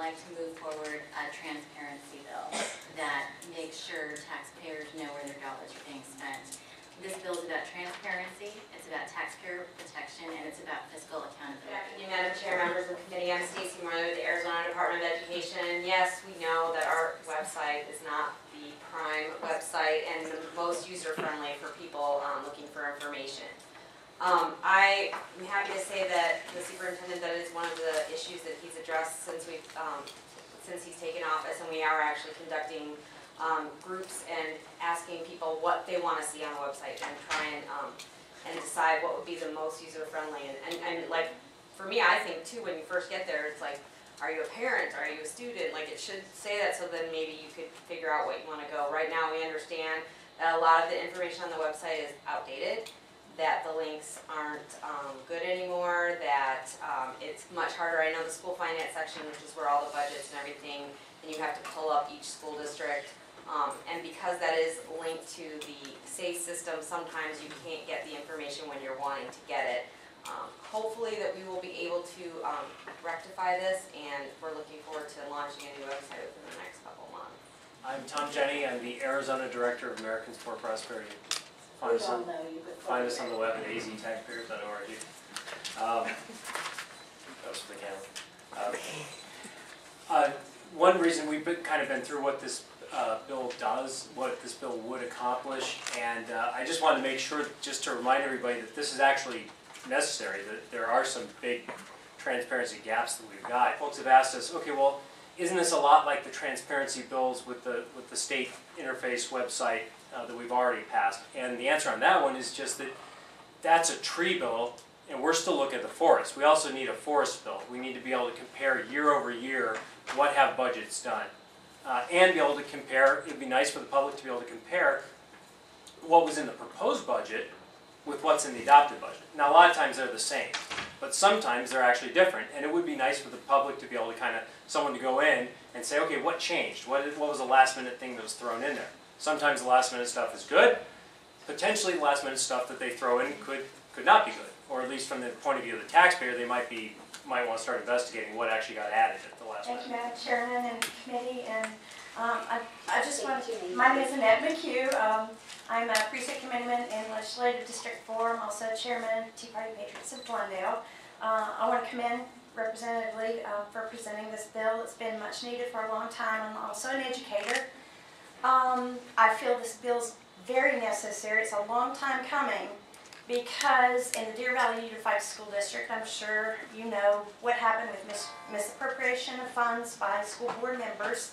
like to move forward a transparency bill that makes sure taxpayers know where their dollars are being spent. This bill is about transparency, it's about taxpayer protection, and it's about fiscal accountability. Good afternoon, Madam Chair, members of the committee. I'm Stacey Moore with the Arizona Department of Education. Yes, we know that our website is not the prime website and the most user-friendly for people looking for information. I'm happy to say that the superintendent, that is one of the issues that he's addressed since he's taken office, and we are actually conducting groups and asking people what they want to see on the website and try and decide what would be the most user-friendly. And like, for me, I think too, when you first get there, it's like, are you a parent? Are you a student? Like, it should say that, so then maybe you could figure out what you want to go. Right now, we understand that a lot of the information on the website is outdated, that the links aren't good anymore, that it's much harder. I know the school finance section, which is where all the budgets and everything, and you have to pull up each school district. And because that is linked to the SAFE system, sometimes you can't get the information when you're wanting to get it. Hopefully that we will be able to rectify this, and we're looking forward to launching a new website within the next couple months. I'm Tom Jenney. I'm the Arizona Director of Americans for Prosperity. Find us on the web at aztaxpayers.org. That was for the camera. One reason we've kind of been through what this bill does, what this bill would accomplish, and I just wanted to make sure, just to remind everybody, that this is actually necessary, that there are some big transparency gaps that we've got. Folks have asked us, okay, well, isn't this a lot like the transparency bills with the state interface website that we've already passed? And the answer on that one is just that that's a tree bill, and we're still looking at the forest. We also need a forest bill. We need to be able to compare year over year what have budgets done. And be able to compare, it would be nice for the public to be able to compare what was in the proposed budget with what's in the adopted budget. Now, a lot of times they're the same, but sometimes they're actually different, and it would be nice for the public to be able to kind of, someone to go in and say, okay, what changed? What was the last minute thing that was thrown in there? Sometimes the last minute stuff is good. Potentially the last minute stuff that they throw in could not be good, or at least from the point of view of the taxpayer, they might want to start investigating what actually got added at the last minute. Thank you, Madam Chairman and committee. And I just want to, my name is Annette McHugh. I'm a precinct committeeman in Legislative District 4. I'm also chairman of Tea Party Patriots of Glendale. I want to commend Representative Lee for presenting this bill. It's been much needed for a long time. I'm also an educator. I feel this bill's very necessary. It's a long time coming, because in the Deer Valley Unified School District, I'm sure you know what happened with misappropriation of funds by school board members,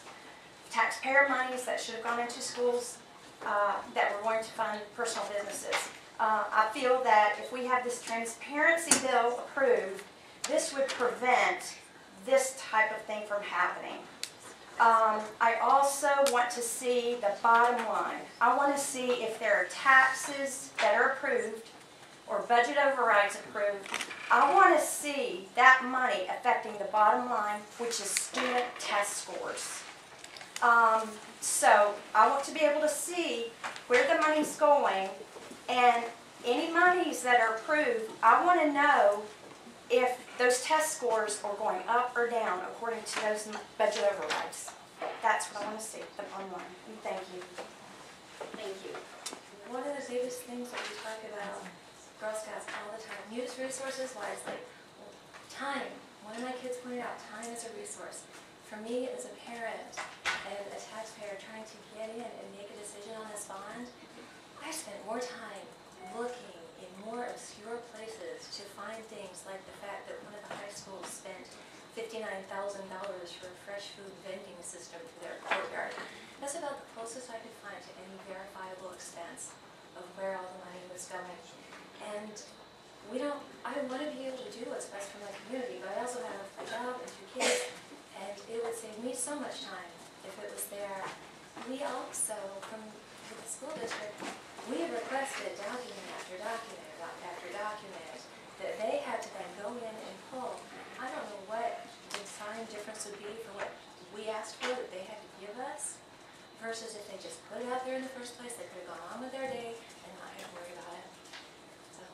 taxpayer monies that should have gone into schools that were going to fund personal businesses. I feel that if we have this transparency bill approved, this would prevent this type of thing from happening. I also want to see the bottom line. I want to see if there are taxes that are approved or budget overrides approved. I want to see that money affecting the bottom line, which is student test scores. So I want to be able to see where the money's going, and any monies that are approved, I want to know if those test scores are going up or down according to those budget overrides. That's what I want to see, the bottom line. And thank you. Thank you. One of the biggest things that we talk about Girl Scouts all the time, use resources wisely. Time. One of my kids pointed out, time is a resource. For me as a parent and a taxpayer trying to get in and make a decision on this bond, I spent more time looking in more obscure places to find things like the fact that one of the high schools spent $59,000 for a fresh food vending system for their courtyard. That's about the closest I could find to any verifiable expense of where all the money was going. And I want to be able to do what's best for my community, but I also have a job and 2 kids, and it would save me so much time if it was there. We also, from the school district, we requested document after document after document that they had to then go in and pull. I don't know what the time difference would be for what we asked for that they had to give us, versus if they just put it out there in the first place, they could have gone on with their day and not had to worry about it. So.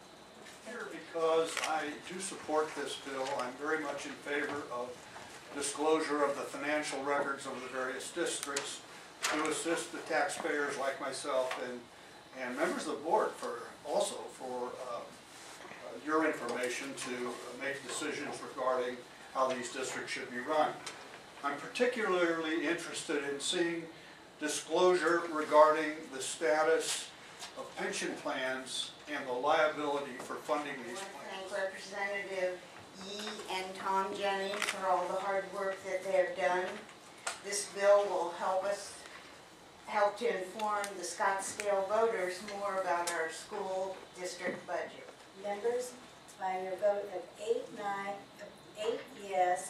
Here, because I do support this bill, I'm very much in favor of disclosure of the financial records of the various districts to assist the taxpayers like myself and members of the board for your information to make decisions regarding how these districts should be run. I'm particularly interested in seeing disclosure regarding the status of pension plans and the liability for funding these I plans. want to thank Representative Yee and Tom Jenney for all the hard work that they've done. This bill will help to inform the Scottsdale voters more about our school district budget. Members, by your vote of 8 yes